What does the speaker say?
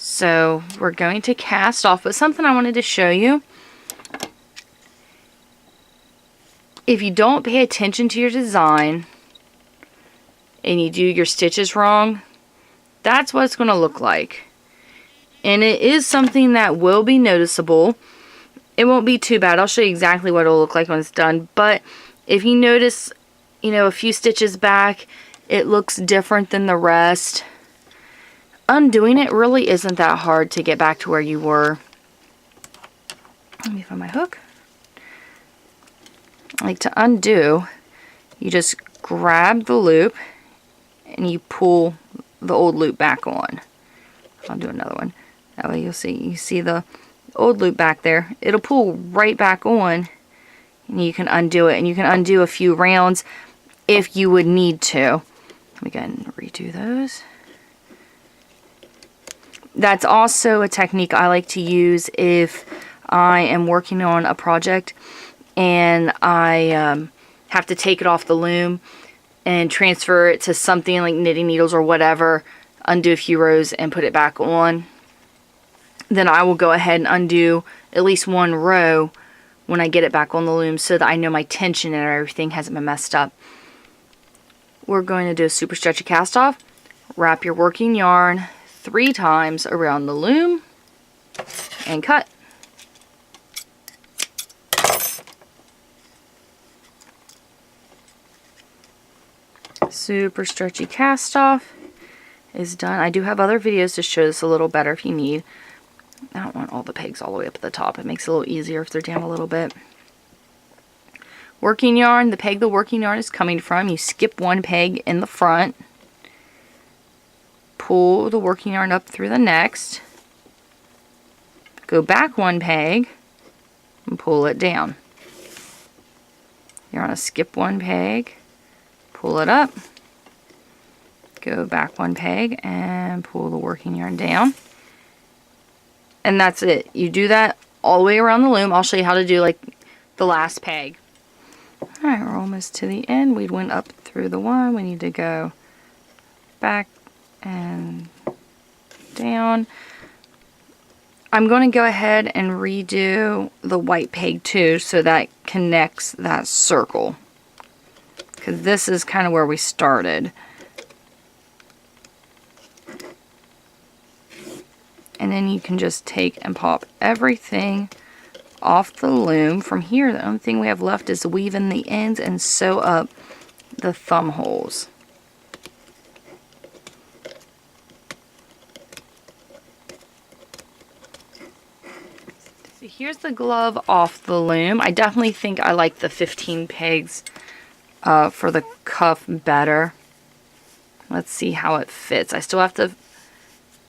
So we're going to cast off, but something I wanted to show you. If you don't pay attention to your design and you do your stitches wrong, that's what it's going to look like. And it is something that will be noticeable. It won't be too bad. I'll show you exactly what it'll look like when it's done. But if you notice, you know, a few stitches back, it looks different than the rest. Undoing it really isn't that hard to get back to where you were. Let me find my hook. Like, to undo, you just grab the loop and you pull the old loop back on. I'll do another one. That way you see the old loop back there. It'll pull right back on and you can undo it. And you can undo a few rounds if you would need to. Let me go ahead and redo those. That's also a technique I like to use if I am working on a project and I have to take it off the loom and transfer it to something like knitting needles or whatever, undo a few rows and put it back on. Then I will go ahead and undo at least one row when I get it back on the loom so that I know my tension and everything hasn't been messed up. We're going to do a super stretchy cast off. Wrap your working yarn 3 times around the loom and cut. Super stretchy cast off is done. I do have other videos to show this a little better if you need. I don't want all the pegs all the way up at the top. It makes it a little easier if they're down a little bit. Working yarn, the peg the working yarn is coming from, you skip one peg in the front. Pull the working yarn up through the next. Go back one peg and pull it down. You're going to skip one peg. Pull it up, go back one peg and pull the working yarn down. And that's it. You do that all the way around the loom. I'll show you how to do like the last peg. Alright, we're almost to the end. We went up through the one. We need to go back and down. I'm going to go ahead and redo the white peg too so that connects that circle. Because this is kind of where we started. And then you can just take and pop everything off the loom. From here, the only thing we have left is weave in the ends and sew up the thumb holes. So here's the glove off the loom. I definitely think I like the 15 pegs for the cuff better. Let's see how it fits. I still have to